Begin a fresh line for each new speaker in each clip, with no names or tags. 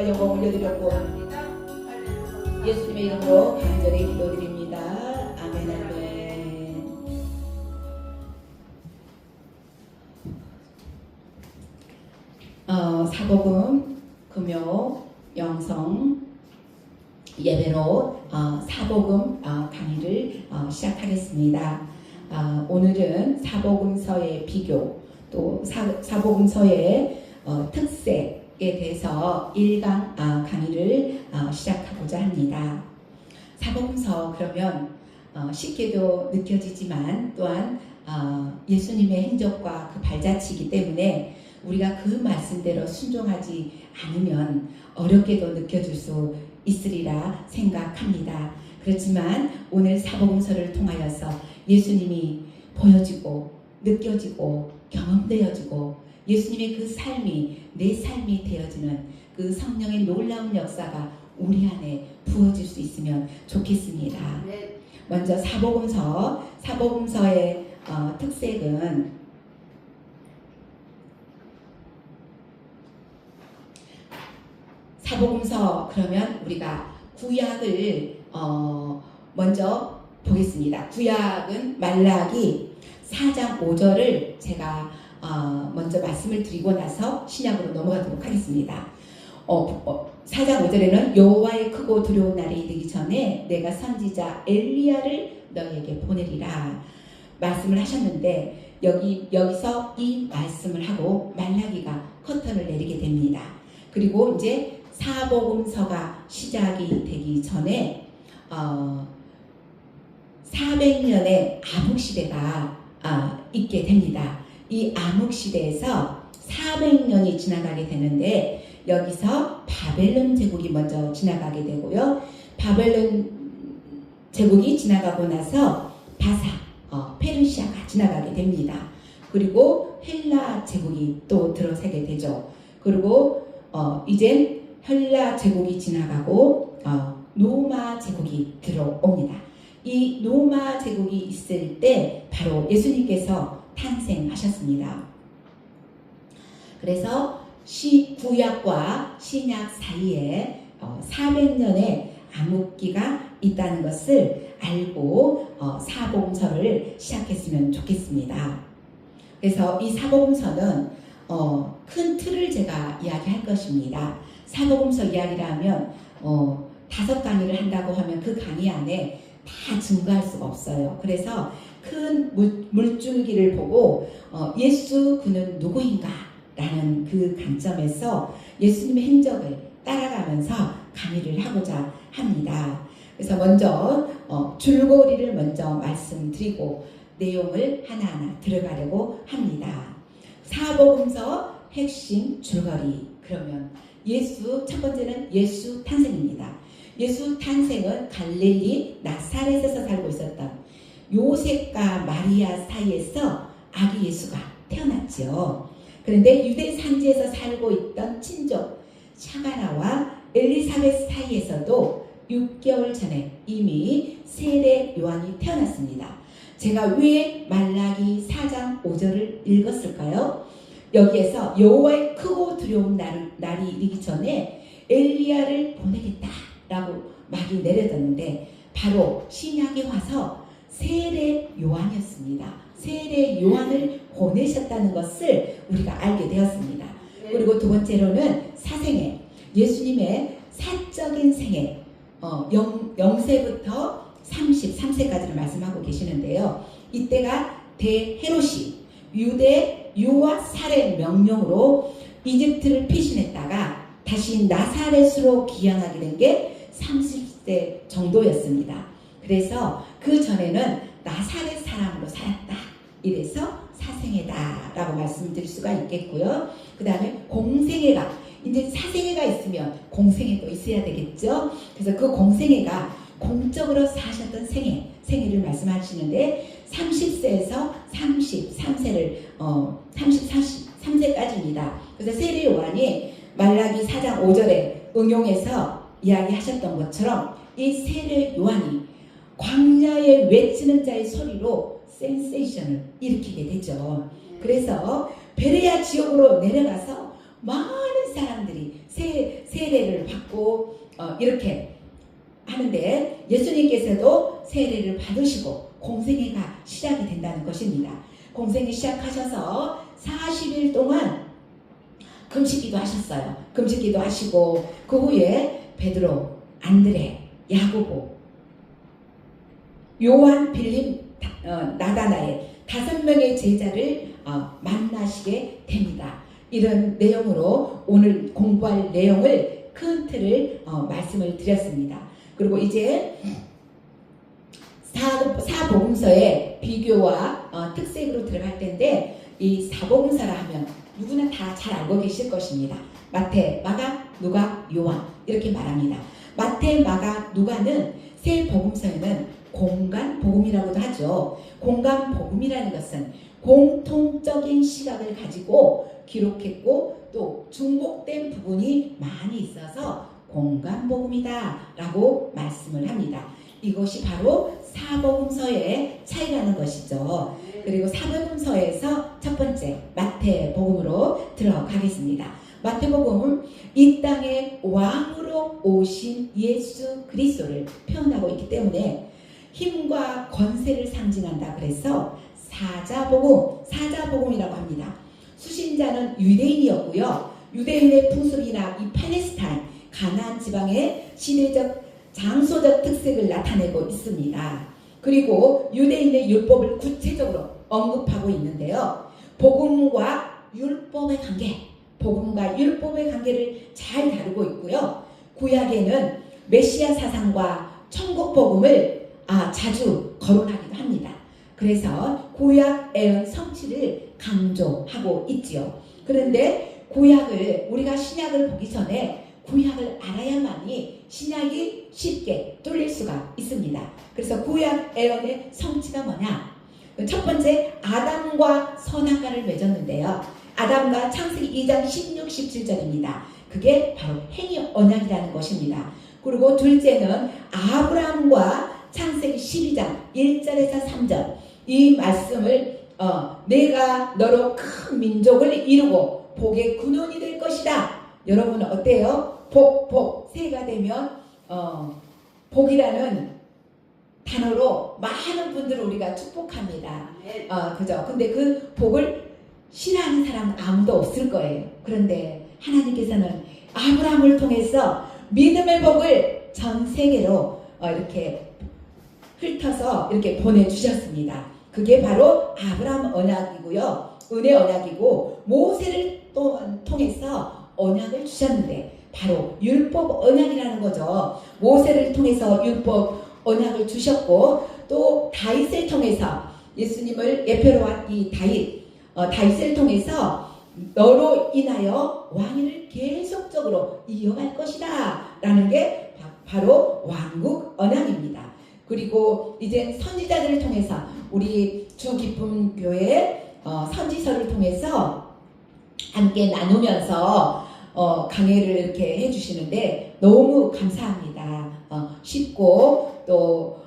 찬양과 영광 올려드렸고 예수님의 이름으로 간절히 기도드립니다. 아멘 아멘. 사복음 금요 영성 예배로 사복음 강의를 시작하겠습니다. 오늘은 사복음서의 비교 또 사복음서의 특색에 대해서 1강 강의를 시작하고자 합니다. 사복음서 그러면 쉽게도 느껴지지만 또한 예수님의 행적과 그 발자취이기 때문에 우리가 그 말씀대로 순종하지 않으면 어렵게도 느껴질 수 있으리라 생각합니다. 그렇지만 오늘 사복음서를 통하여서 예수님이 보여지고 느껴지고 경험되어지고 예수님의 그 삶이 내 삶이 되어지는 그 성령의 놀라운 역사가 우리 안에 부어질 수 있으면 좋겠습니다. 먼저 사복음서의 특색은 사복음서 그러면 우리가 구약을 먼저 보겠습니다. 구약은 말라기 4장 5절을 제가 먼저 말씀을 드리고 나서 신약으로 넘어가도록 하겠습니다. 4장 5절에는 여호와의 크고 두려운 날이 이르기 전에 내가 선지자 엘리야를 너희에게 보내리라 말씀을 하셨는데 여기서 이 말씀을 하고 말라기가 커튼을 내리게 됩니다. 그리고 이제 사복음서가 시작이 되기 전에 400년의 암흑시대가 있게 됩니다. 이 암흑시대에서 400년이 지나가게 되는데 여기서 바벨론 제국이 먼저 지나가게 되고요. 바벨론 제국이 지나가고 나서 페르시아가 지나가게 됩니다. 그리고 헬라 제국이 또 들어서게 되죠. 그리고 이제 헬라 제국이 지나가고 로마 제국이 들어옵니다. 이 로마 제국이 있을 때 바로 예수님께서 탄생하셨습니다. 그래서 구약과 신약 사이에 400년의 암흑기가 있다는 것을 알고 사복음서를 시작했으면 좋겠습니다. 그래서 이 사복음서는 큰 틀을 제가 이야기할 것입니다. 사복음서 이야기를 하면 5강의를 한다고 하면 그 강의 안에 다 증거할 수가 없어요. 그래서 큰 물줄기를 보고 예수 그는 누구인가 라는 그 관점에서 예수님의 행적을 따라가면서 강의를 하고자 합니다. 그래서 먼저 줄거리를 먼저 말씀드리고 내용을 하나하나 들어가려고 합니다. 사복음서 핵심 줄거리 그러면 첫 번째는 예수 탄생입니다. 예수 탄생은 갈릴리 나사렛에서 살고 있었던 요셉과 마리아 사이에서 아기 예수가 태어났죠. 그런데 유대 산지에서 살고 있던 친족 샤가라와 엘리사벳 사이에서도 6개월 전에 이미 세례 요한이 태어났습니다. 제가 왜 말라기 4장 5절을 읽었을까요? 여기에서 여호와의 크고 두려운 날이 이르기 전에 엘리야를 보내겠다라고 말이 내려졌는데 바로 신약에 와서 세례 요한이었습니다. 세례 요한을 보내셨다는 것을 우리가 알게 되었습니다. 그리고 두 번째로는 사생애, 예수님의 사적인 생애 0세부터 33세까지를 말씀하고 계시는데요. 이때가 대헤롯이 유대 유아 살해 명령으로 이집트를 피신했다가 다시 나사렛으로 귀환하게 된 게 30세 정도였습니다. 그래서 그 전에는 나사렛 사람으로 살았다. 이래서 사생애다 라고 말씀드릴 수가 있겠고요. 그 다음에 공생애가 이제 사생애가 있으면 공생애도 있어야 되겠죠. 그래서 그 공생애가 공적으로 사셨던 생애를 말씀하시는데 30세에서 33세까지입니다. 그래서 세례 요한이 말라기 4장 5절에 응용해서 이야기하셨던 것처럼 이 세례 요한이 광야에 외치는 자의 소리로 센세이션을 일으키게 되죠. 그래서 베레아 지역으로 내려가서 많은 사람들이 세례를 받고 이렇게 하는데 예수님께서도 세례를 받으시고 공생애가 시작이 된다는 것입니다. 공생애 시작하셔서 40일 동안 금식기도 하셨어요. 금식기도 하시고 그 후에 베드로, 안드레, 야고보, 요한, 빌립, 나다나엘 5명의 제자를 만나시게 됩니다. 이런 내용으로 오늘 공부할 내용을 큰 틀을 말씀을 드렸습니다. 그리고 이제 사복음서의 비교와 특색으로 들어갈 텐데 이 사복음서라 하면 누구나 다 잘 알고 계실 것입니다. 마태, 마가, 누가, 요한 이렇게 말합니다. 마태, 마가, 누가는 세 복음서에는 공간 복음이라고도 하죠. 공간 복음이라는 것은 공통적인 시각을 가지고 기록했고 또 중복된 부분이 많이 있어서 공간 복음이다 라고 말씀을 합니다. 이것이 바로 사복음서의 차이라는 것이죠. 그리고 사복음서에서 첫 번째 마태복음으로 들어가겠습니다. 마태복음은 이 땅에 왕으로 오신 예수 그리스도를 표현하고 있기 때문에 힘과 권세를 상징한다 그래서 사자복음이라고 합니다. 수신자는 유대인이었고요. 유대인의 풍습이나 이 팔레스타인, 가나안 지방의 시대적, 장소적 특색을 나타내고 있습니다. 그리고 유대인의 율법을 구체적으로 언급하고 있는데요. 복음과 율법의 관계를 잘 다루고 있고요. 구약에는 메시아 사상과 천국 복음을 자주 거론하기도 합니다. 그래서 구약 애언 성취를 강조하고 있지요. 그런데 구약을 우리가 신약을 보기 전에 구약을 알아야만이 신약이 쉽게 뚫릴 수가 있습니다. 그래서 구약 애언의 성취가 뭐냐? 첫 번째 아담과 선악과를 맺었는데요. 아담과 창세기 2장 16, 17절입니다. 그게 바로 행위 언약이라는 것입니다. 그리고 둘째는 아브라함과 창세기 12장 1절에서 3절 이 말씀을 내가 너로 큰 민족을 이루고 복의 근원이 될 것이다. 여러분은 어때요? 새가 되면 복이라는 단어로 많은 분들을 우리가 축복합니다. 그죠? 근데 그 복을 싫어하는 사람은 아무도 없을 거예요. 그런데 하나님께서는 아브라함을 통해서 믿음의 복을 전 세계로 이렇게 훑어서 이렇게 보내주셨습니다. 그게 바로 아브라함 언약이고요. 은혜 언약이고 모세를 통해서 언약을 주셨는데 바로 율법 언약이라는 거죠. 모세를 통해서 율법 언약을 주셨고 또 다윗을 통해서 예수님을 예표로 한 이 다윗을 통해서 너로 인하여 왕위를 계속적으로 이어갈 것이다 라는 게 바로 왕국 언약입니다. 그리고 이제 선지자들을 통해서 우리 주기쁨 교회 선지서를 통해서 함께 나누면서 강해를 이렇게 해주시는데 너무 감사합니다. 쉽고 또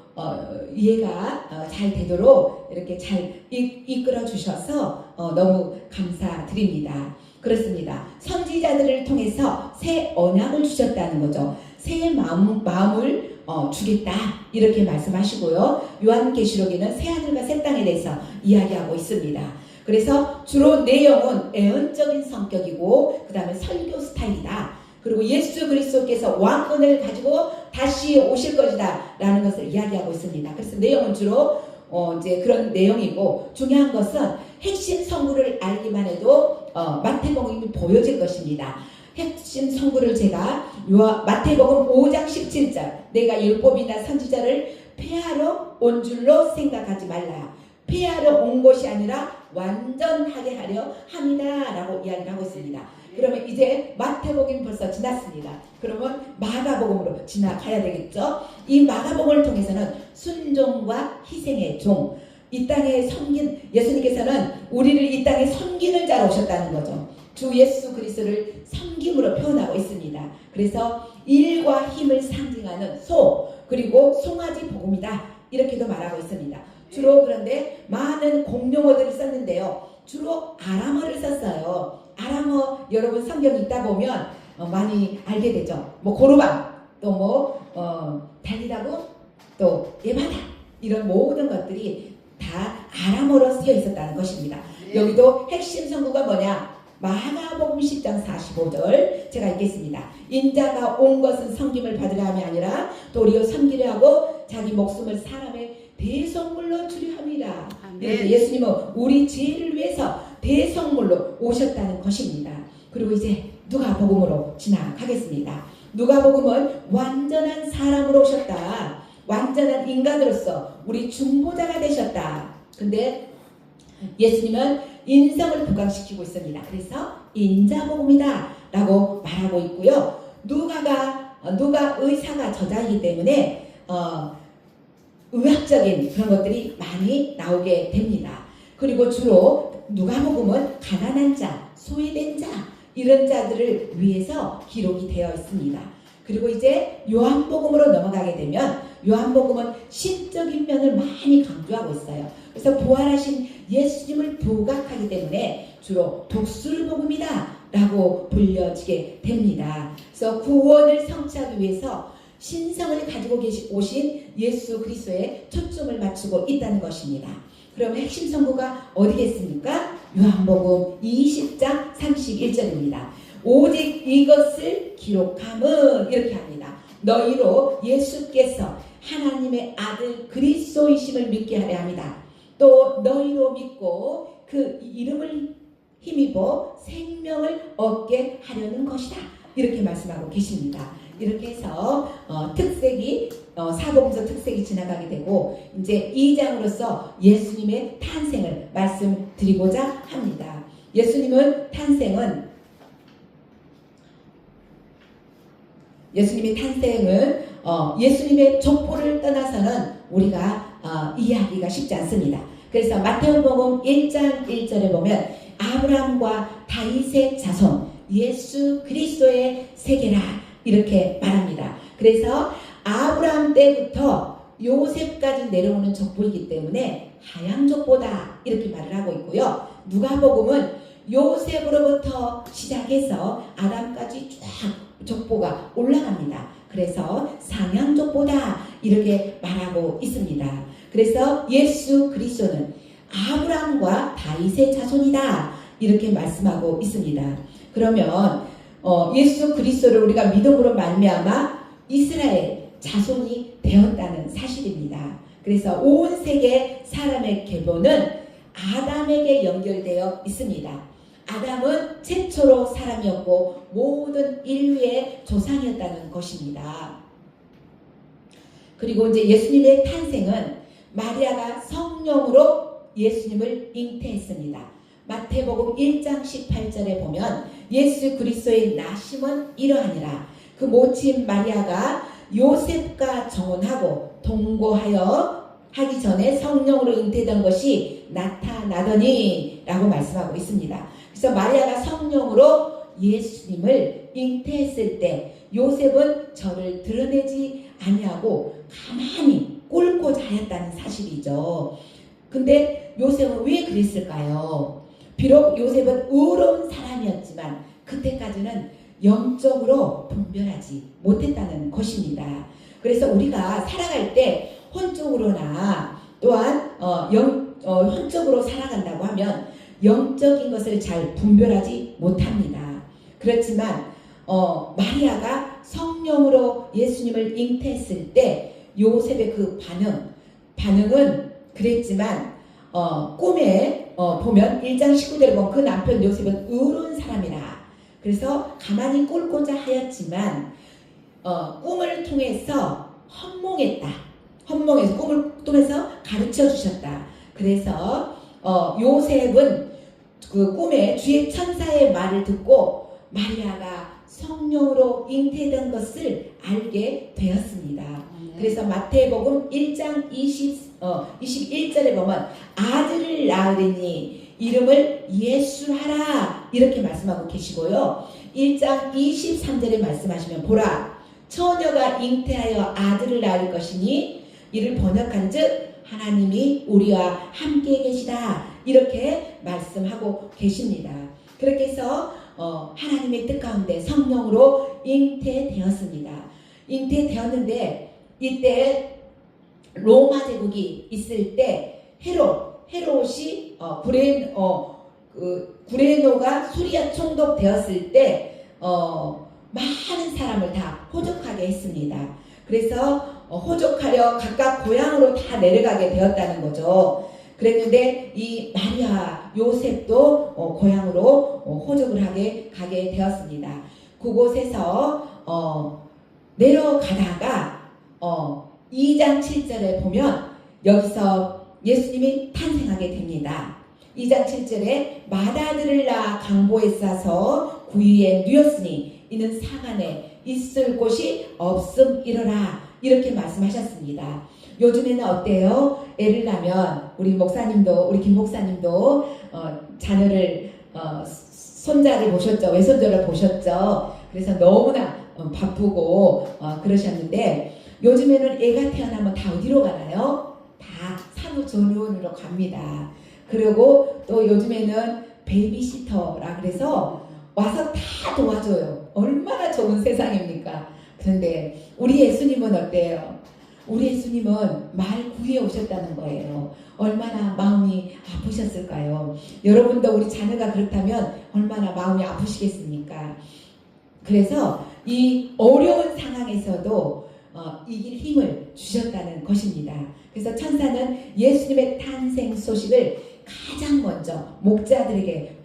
이해가 잘 되도록 이렇게 잘 이끌어 주셔서 너무 감사드립니다. 그렇습니다. 선지자들을 통해서 새 언약을 주셨다는 거죠. 새 마음을 주겠다 이렇게 말씀하시고요. 요한계시록에는 새 하늘과 새 땅에 대해서 이야기하고 있습니다. 그래서 주로 내용은 애언적인 성격이고 그 다음에 설교 스타일이다. 그리고 예수 그리스도께서 왕권을 가지고 다시 오실 것이다 라는 것을 이야기하고 있습니다. 그래서 내용은 주로 이제 그런 내용이고 중요한 것은 핵심 성구를 알기만 해도 마태복음이 보여질 것입니다. 핵심 성구를 제가 마태복음 5장 17절 내가 율법이나 선지자를 폐하러 온 줄로 생각하지 말라. 폐하러 온 것이 아니라 완전하게 하려 함이다 라고 이야기를 하고 있습니다. 그러면 이제 마태복음이 벌써 지났습니다. 그러면 마가복음으로 지나가야 되겠죠. 이 마가복음을 통해서는 순종과 희생의 종, 이 땅에 섬긴 예수님께서는 우리를 이 땅에 섬기는 자로 오셨다는 거죠. 주 예수 그리스도를 섬김으로 표현하고 있습니다. 그래서 일과 힘을 상징하는 소 그리고 송아지 복음이다 이렇게도 말하고 있습니다. 주로 그런데 많은 공용어들을 썼는데요. 주로 아람어를 썼어요. 아람어 여러분 성경 읽다 보면 많이 알게 되죠. 뭐 고르밤, 또 뭐 달리다고, 또 예바다, 이런 모든 것들이 다 아람어로 쓰여 있었다는 것입니다. 여기도 핵심 성구가 뭐냐? 마가복음 10장 45절 제가 읽겠습니다. 인자가 온 것은 섬김을 받으려 함이 아니라 도리어 섬기려 하고 자기 목숨을 사람의 대속물로 주려 함이라. 이렇게 예수님은 우리 죄를 위해서 대속물로 오셨다는 것입니다. 그리고 이제 누가복음으로 지나가겠습니다. 누가복음은 완전한 사람으로 오셨다. 완전한 인간으로서 우리 중보자가 되셨다. 근데 예수님은 인성을 부각시키고 있습니다. 그래서 인자복음이다 라고 말하고 있고요. 누가 의사가 저자이기 때문에 의학적인 그런 것들이 많이 나오게 됩니다. 그리고 주로 누가복음은 가난한 자, 소외된 자, 이런 자들을 위해서 기록이 되어 있습니다. 그리고 이제 요한복음으로 넘어가게 되면 요한복음은 신적인 면을 많이 강조하고 있어요. 그래서 부활하신 예수님을 부각하기 때문에 주로 독술복음이다 라고 불려지게 됩니다. 그래서 구원을 성취하기 위해서 신성을 가지고 오신 예수 그리스도에 초점을 맞추고 있다는 것입니다. 그러면 핵심 성구가 어디겠습니까? 요한복음 20장 31절입니다. 오직 이것을 기록함은 이렇게 합니다. 너희로 예수께서 하나님의 아들 그리스도이심을 믿게 하려 합니다. 또 너희로 믿고 그 이름을 힘입어 생명을 얻게 하려는 것이다. 이렇게 말씀하고 계십니다. 이렇게 해서 특색이 사복음서 특색이 지나가게 되고 이제 2장으로서 예수님의 탄생을 말씀드리고자 합니다. 예수님의 탄생은 예수님의 족보를 떠나서는 우리가 이해하기가 쉽지 않습니다. 그래서 마태복음 1장 1절에 보면 아브라함과 다윗의 자손 예수 그리스도의 세계라 이렇게 말합니다. 그래서 아브라함 때부터 요셉까지 내려오는 족보이기 때문에 하향족보다 이렇게 말을 하고 있고요. 누가복음은 요셉으로부터 시작해서 아담까지 쫙 족보가 올라갑니다. 그래서 상향족보다 이렇게 말하고 있습니다. 그래서 예수 그리스도는 아브라함과 다윗의 자손이다 이렇게 말씀하고 있습니다. 그러면 예수 그리스도를 우리가 믿음으로 말미암아 이스라엘 자손이 되었다는 사실입니다. 그래서 온 세계 사람의 계보는 아담에게 연결되어 있습니다. 아담은 최초로 사람이었고 모든 인류의 조상이었다는 것입니다. 그리고 이제 예수님의 탄생은 마리아가 성령으로 예수님을 잉태했습니다. 마태복음 1장 18절에 보면 예수 그리스도의 나심은 이러하니라. 그 모친 마리아가 요셉과 정혼하고 동거하여 하기 전에 성령으로 잉태된 것이 나타나더니 라고 말씀하고 있습니다. 그래서 마리아가 성령으로 예수님을 잉태했을 때 요셉은 저를 드러내지 아니하고 가만히 꼴고 자였다는 사실이죠. 근데 요셉은 왜 그랬을까요? 비록 요셉은 의로운 사람이었지만 그때까지는 영적으로 분별하지 못했다는 것입니다. 그래서 우리가 살아갈 때 혼적으로나 또한 혼적으로 살아간다고 하면 영적인 것을 잘 분별하지 못합니다. 그렇지만 마리아가 성령으로 예수님을 잉태했을 때 요셉의 그 반응은 그랬지만 꿈에 보면 1장 19절에 보면 그 남편 요셉은 의로운 사람이라 그래서 가만히 꼴고자 하였지만 꿈을 통해서 헌몽해서 꿈을 통해서 가르쳐 주셨다. 그래서 요셉은 그 꿈에 주의 천사의 말을 듣고 마리아가 성령으로 잉태된 것을 알게 되었습니다. 그래서 마태복음 1장 21절에 보면 아들을 낳으리니 이름을 예수하라 이렇게 말씀하고 계시고요. 1장 23절에 말씀하시면 보라 처녀가 잉태하여 아들을 낳을 것이니 이를 번역한즉 하나님이 우리와 함께 계시다 이렇게 말씀하고 계십니다. 그렇게 해서 하나님의 뜻 가운데 성령으로 잉태되었습니다. 잉태되었는데 이때 로마 제국이 있을 때 헤롯이 구레노가 수리아 총독되었을 때 많은 사람을 다 호적하게 했습니다. 그래서 호적하려 각각 고향으로 다 내려가게 되었다는 거죠. 그랬는데 이 마리아 요셉도 고향으로 호적을 가게 되었습니다. 그곳에서 내려가다가 2장 7절에 보면 여기서 예수님이 탄생하게 됩니다. 2장 7절에 마다들을 낳아 강보에 싸서 구유에 누였으니 이는 상안에 있을 곳이 없음이러라, 이렇게 말씀하셨습니다. 요즘에는 어때요? 애를 낳으면 우리 목사님도, 우리 김 목사님도 자녀를 손자를 보셨죠? 외손자를 보셨죠? 그래서 너무나 바쁘고 그러셨는데 요즘에는 애가 태어나면 다 어디로 가나요? 다 산후조리원으로 갑니다. 그리고 또 요즘에는 베이비시터라 그래서 와서 다 도와줘요. 얼마나 좋은 세상입니까? 그런데 우리 예수님은 어때요? 우리 예수님은 말 구해 오셨다는 거예요. 얼마나 마음이 아프셨을까요? 여러분도 우리 자녀가 그렇다면 얼마나 마음이 아프시겠습니까? 그래서 이 어려운 상황에서도 이길 힘을 주셨다는 것입니다. 그래서 천사는 예수님의 탄생 소식을 가장 먼저 목자들에게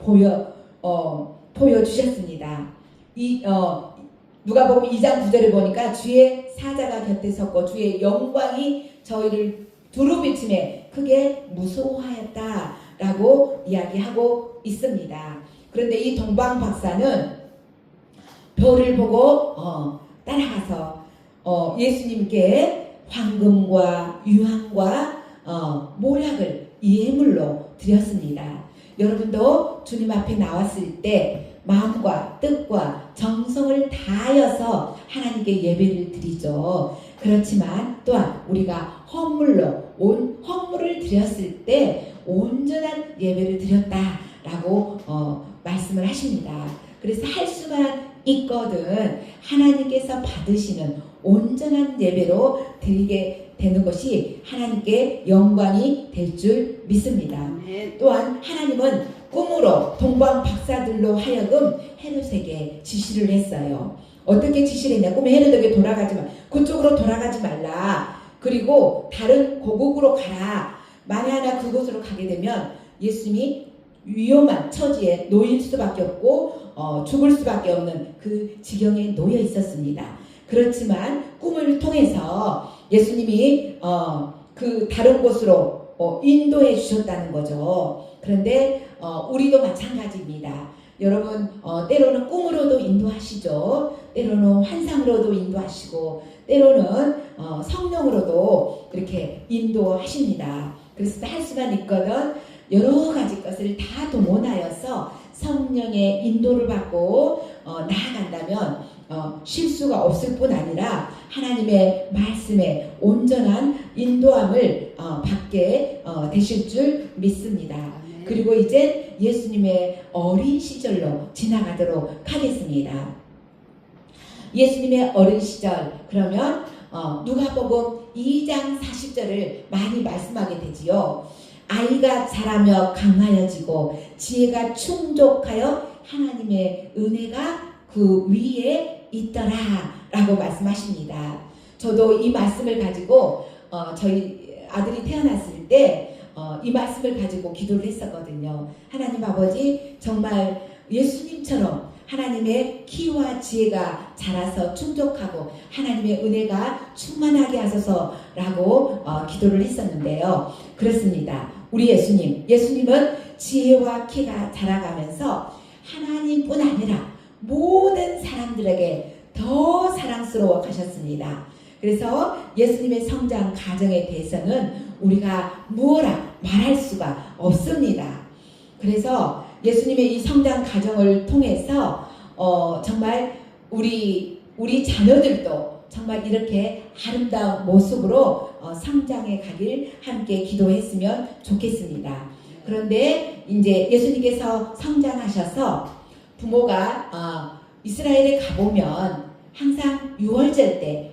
보여주셨습니다. 누가복음 2장 9절을 보니까 주의 사자가 곁에 섰고 주의 영광이 저희를 두루비침에 크게 무서워하였다라고 이야기하고 있습니다. 그런데 이 동방 박사는 별을 보고 따라가서 예수님께 황금과 유황과 모략을 예물로 드렸습니다. 여러분도 주님 앞에 나왔을 때 마음과 뜻과 정성을 다하여서 하나님께 예배를 드리죠. 그렇지만 또한 우리가 헌물을 드렸을 때 온전한 예배를 드렸다라고 말씀을 하십니다. 그래서 할 수만 있거든 하나님께서 받으시는 온전한 예배로 드리게 되는 것이 하나님께 영광이 될 줄 믿습니다. 또한 하나님은 꿈으로 동방 박사들로 하여금 헤롯에게 지시를 했어요. 어떻게 지시를 했냐? 꿈에 헤롯에게 그쪽으로 돌아가지 말라. 그리고 다른 고국으로 가라. 만에 하나 그곳으로 가게 되면 예수님이 위험한 처지에 놓일 수밖에 없고 죽을 수밖에 없는 그 지경에 놓여 있었습니다. 그렇지만 꿈을 통해서 예수님이 그 다른 곳으로 인도해 주셨다는 거죠. 그런데 우리도 마찬가지입니다. 여러분 때로는 꿈으로도 인도하시죠. 때로는 환상으로도 인도하시고 때로는 성령으로도 이렇게 인도하십니다. 그래서 할 수만 있거든 여러 가지 것을 다 동원하여서 성령의 인도를 받고 나아간다면 실수가 없을 뿐 아니라 하나님의 말씀에 온전한 인도함을 받게 되실 줄 믿습니다. 그리고 이제 예수님의 어린 시절로 지나가도록 하겠습니다. 예수님의 어린 시절, 그러면 누가복음 2장 40절을 많이 말씀하게 되지요. 아이가 자라며 강하여지고 지혜가 충족하여 하나님의 은혜가 그 위에 있더라 라고 말씀하십니다. 저도 이 말씀을 가지고 저희 아들이 태어났을 때 이 말씀을 가지고 기도를 했었거든요. 하나님 아버지, 정말 예수님처럼 하나님의 키와 지혜가 자라서 충족하고 하나님의 은혜가 충만하게 하소서라고 기도를 했었는데요. 그렇습니다. 우리 예수님은 지혜와 키가 자라가면서 하나님뿐 아니라 모든 사람들에게 더 사랑스러워 가셨습니다. 그래서 예수님의 성장 과정에 대해서는 우리가 무엇라 말할 수가 없습니다. 그래서 예수님의 이 성장 과정을 통해서 정말 우리 자녀들도 정말 이렇게 아름다운 모습으로 성장해 가길 함께 기도했으면 좋겠습니다. 그런데 이제 예수님께서 성장하셔서 부모가 이스라엘에 가보면 항상 6월절 때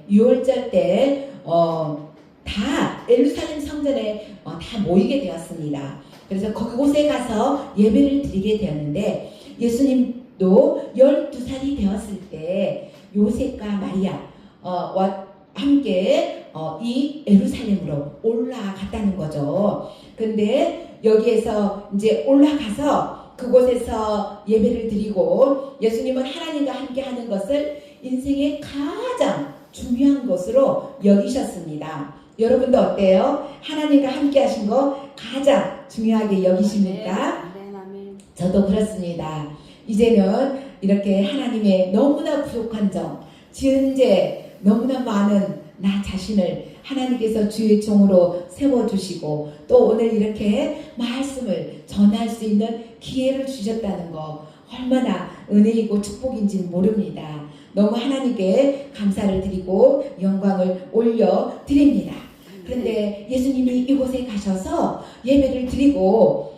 다 예루살렘 성전에 다 모이게 되었습니다. 그래서 그곳에 가서 예배를 드리게 되었는데 예수님도 12살이 되었을 때 요셉과 마리아와 함께 이 예루살렘으로 올라갔다는 거죠. 근데 여기에서 이제 올라가서 그곳에서 예배를 드리고 예수님은 하나님과 함께 하는 것을 인생의 가장 중요한 것으로 여기셨습니다. 여러분도 어때요? 하나님과 함께 하신 거 가장 중요하게 여기십니까? 저도 그렇습니다. 이제는 이렇게 하나님의 너무나 부족한 점, 지은 죄 너무나 많은 나 자신을 하나님께서 주의 종으로 세워주시고 또 오늘 이렇게 말씀을 전할 수 있는 기회를 주셨다는 거 얼마나 은혜이고 축복인지는 모릅니다. 너무 하나님께 감사를 드리고 영광을 올려드립니다. 그런데 예수님이 이곳에 가셔서 예배를 드리고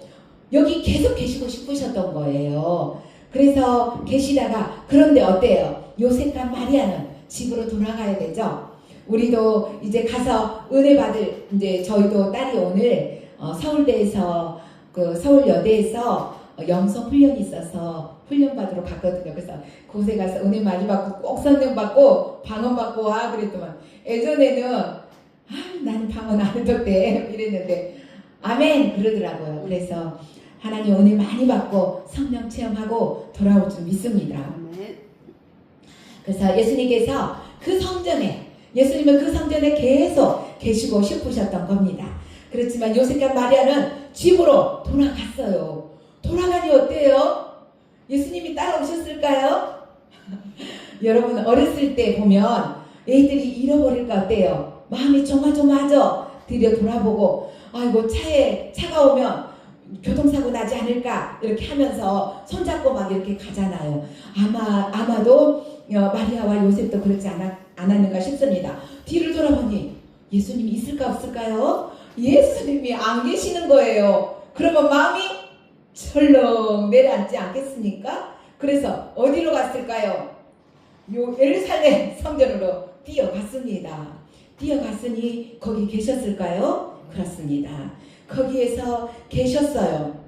여기 계속 계시고 싶으셨던 거예요. 그래서 계시다가 그런데 어때요? 요셉과 마리아는 집으로 돌아가야 되죠. 우리도 이제 가서 은혜 받을 이제 저희도 딸이 오늘 서울대에서 서울여대에서 영성 훈련이 있어서 훈련 받으러 갔거든요. 그래서 그곳에 가서 은혜 많이 받고 꼭 성령 받고 방언 받고 와 그랬더만 예전에는 나는 방언 안 했던데 이랬는데 아멘 그러더라고요. 그래서 하나님 은혜 많이 받고 성령 체험하고 돌아올 줄 믿습니다. 그래서 예수님은 그 성전에 계속 계시고 싶으셨던 겁니다. 그렇지만 요셉과 마리아는 집으로 돌아갔어요. 돌아가니 어때요? 예수님이 따라오셨을까요? 여러분 어렸을 때 보면 애들이 잃어버릴까 어때요? 마음이 조마조마하죠? 드디어 돌아보고 아이고 차가 오면 교통사고 나지 않을까 이렇게 하면서 손잡고 막 이렇게 가잖아요. 아마도 마리아와 요셉도 그렇지 않았는가 싶습니다. 뒤를 돌아보니 예수님이 있을까 없을까요? 예수님이 안 계시는 거예요. 그러면 마음이 철렁 내려앉지 않겠습니까? 그래서 어디로 갔을까요? 예루살렘 성전으로 뛰어갔습니다. 뛰어갔으니 거기 계셨을까요? 그렇습니다. 거기에서 계셨어요.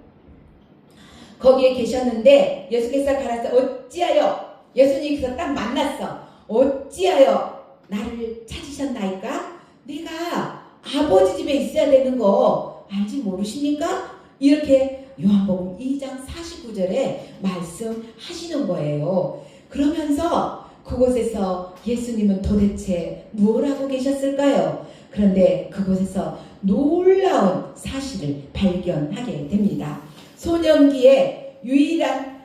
거기에 계셨는데 예수께서 가라사 어찌하여 예수님께서 딱 만났어. 어찌하여 나를 찾으셨나이까? 내가 아버지 집에 있어야 되는 거 알지 모르십니까? 이렇게 요한복음 2장 49절에 말씀하시는 거예요. 그러면서 그곳에서 예수님은 도대체 뭘 하고 계셨을까요? 그런데 그곳에서 놀라운 사실을 발견하게 됩니다. 소년기에 유일한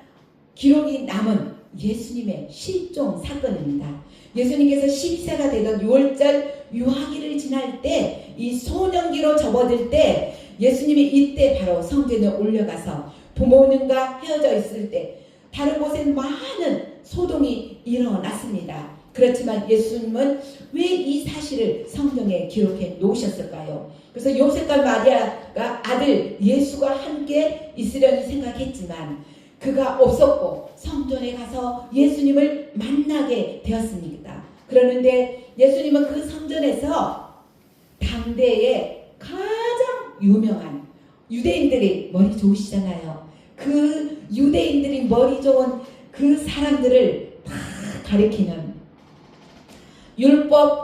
기록이 남은 예수님의 실종 사건입니다. 예수님께서 12세가 되던 6월절 유아기를 지날 때 이 소년기로 접어들 때 예수님이 이때 바로 성전에 올려가서 부모님과 헤어져 있을 때 다른 곳엔 많은 소동이 일어났습니다. 그렇지만 예수님은 왜 이 사실을 성경에 기록해 놓으셨을까요? 그래서 요셉과 마리아가 아들 예수가 함께 있으려니 생각했지만 그가 없었고 성전에 가서 예수님을 만나게 되었습니다. 그러는데 예수님은 그 성전에서 당대에 가장 유명한 유대인들이 머리 좋으시잖아요. 그 유대인들이 머리 좋은 그 사람들을 다 가리키는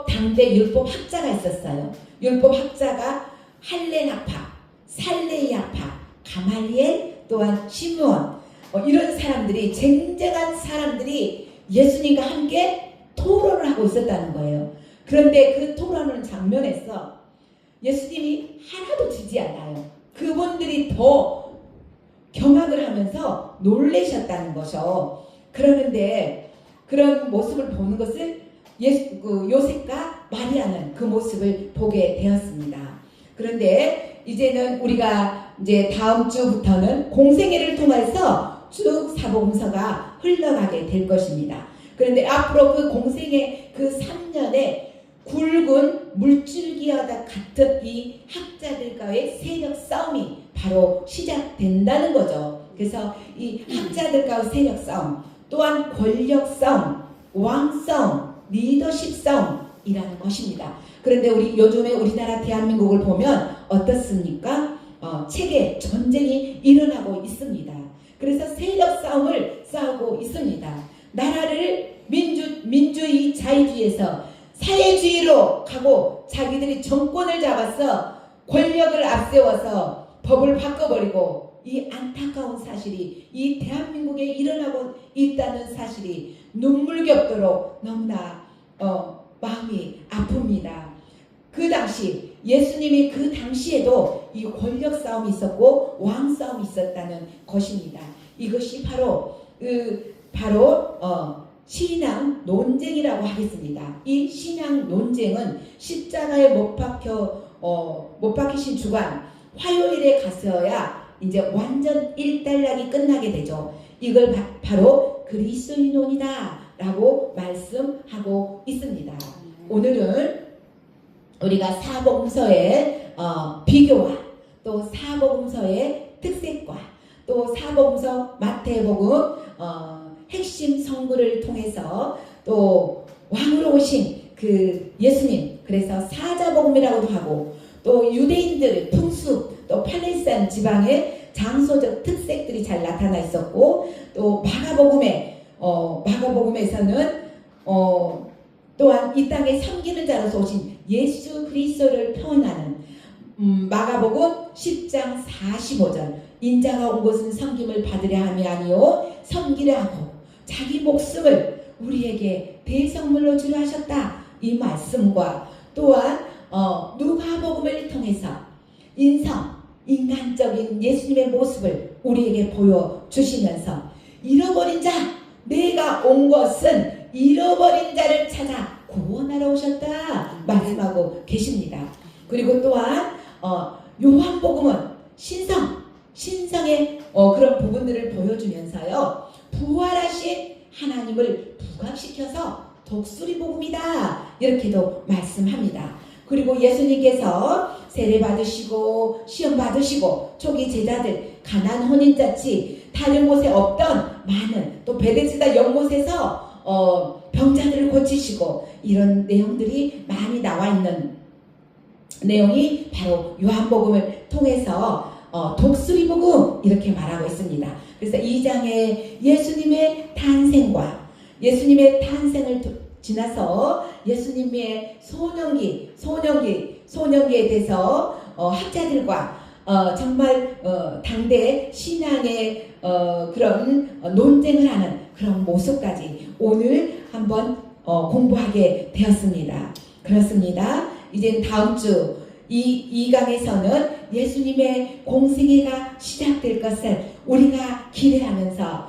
당대 율법 학자가 있었어요. 율법 학자가 할레나파, 살레이아파, 가말리엘 또한 시므온 이런 사람들이 쟁쟁한 사람들이 예수님과 함께 토론을 하고 있었다는 거예요. 그런데 그 토론하는 장면에서 예수님이 하나도 지지 않아요. 그분들이 더 경악을 하면서 놀라셨다는 거죠. 그러는데 그런 모습을 보는 것을 요셉과 마리아는 그 모습을 보게 되었습니다. 그런데 이제는 우리가 이제 다음 주부터는 공생애를 통해서 쭉 사복음서가 흘러가게 될 것입니다. 그런데 앞으로 그 공생애 그 3년에 굵은 물줄기와 같은 이 학자들과의 세력 싸움이 바로 시작된다는 거죠. 그래서 이 학자들 가운데 세력성, 또한 권력성, 왕성, 리더십성이라는 것입니다. 그런데 우리 요즘에 우리나라 대한민국을 보면 어떻습니까? 세계 전쟁이 일어나고 있습니다. 그래서 세력 싸움을 싸우고 있습니다. 나라를 민주주의, 자유주의에서 사회주의로 가고 자기들이 정권을 잡아서 권력을 앞세워서 법을 바꿔버리고, 이 안타까운 사실이 이 대한민국에 일어나고 있다는 사실이 눈물겹도록 너무나 마음이 아픕니다. 그 당시 예수님이 그 당시에도 이 권력 싸움이 있었고 왕 싸움이 있었다는 것입니다. 이것이 바로 신앙 논쟁이라고 하겠습니다. 이 신앙 논쟁은 십자가에 못 박히신 주간 화요일에 갔어야 이제 완전 일단락이 끝나게 되죠. 이걸 바로 그리스도인론이다 라고 말씀하고 있습니다. 오늘은 우리가 사복음서의 비교와 또 사복음서의 특색과 또 사복음서 마태복음 핵심 성구를 통해서 또 왕으로 오신 그 예수님, 그래서 사자복음이라고도 하고, 또 유대인들 풍습, 또 팔레스타인 지방의 장소적 특색들이 잘 나타나 있었고, 또 마가복음에서는 또한 이 땅에 섬기는 자로서 오신 예수 그리스도를 표현하는 마가복음 10장 45절, 인자가 온 것은 섬김을 받으려 함이 아니요 섬기려 하고 자기 목숨을 우리에게 대성물로 주려 하셨다, 이 말씀과 또한 누가복음을 통해서 인간적인 예수님의 모습을 우리에게 보여주시면서 잃어버린 자, 내가 온 것은 잃어버린 자를 찾아 구원하러 오셨다 말씀하고 계십니다. 그리고 또한 요한복음은 신성의 그런 부분들을 보여주면서요, 부활하신 하나님을 부각시켜서 독수리복음이다 이렇게도 말씀합니다. 그리고 예수님께서 세례 받으시고 시험 받으시고 초기 제자들 가나안 혼인잔치, 다른 곳에 없던 많은, 또 베데스다 연못에서 병자들을 고치시고, 이런 내용들이 많이 나와 있는 내용이 바로 요한복음을 통해서 독수리복음 이렇게 말하고 있습니다. 그래서 2장에 예수님의 탄생과 예수님의 탄생을 지나서 예수님의 소년기에 대해서 학자들과 정말 당대 신앙의 그런 논쟁을 하는 그런 모습까지 오늘 한번 공부하게 되었습니다. 그렇습니다. 이제 다음 주 2강에서는 예수님의 공생애가 시작될 것을 우리가 기대하면서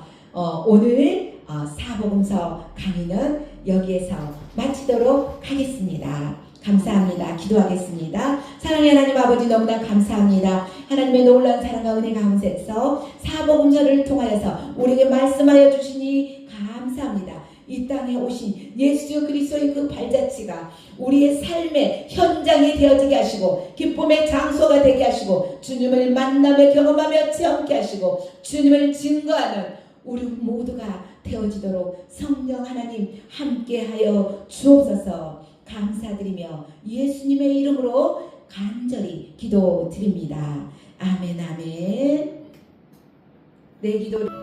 오늘 사복음서 강의는 여기에서 마치도록 하겠습니다. 감사합니다. 기도하겠습니다. 사랑의 하나님 아버지, 너무나 감사합니다. 하나님의 놀라운 사랑과 은혜 가운데서 사복음서를 통하여서 우리에게 말씀하여 주시니 감사합니다. 이 땅에 오신 예수 그리스도의 그 발자취가 우리의 삶의 현장이 되어지게 하시고 기쁨의 장소가 되게 하시고 주님을 만나며 경험하며 체험케 하시고 주님을 증거하는 우리 모두가 되어지도록 성령 하나님 함께하여 주옵소서. 감사드리며 예수님의 이름으로 간절히 기도드립니다. 아멘 아멘. 내 기도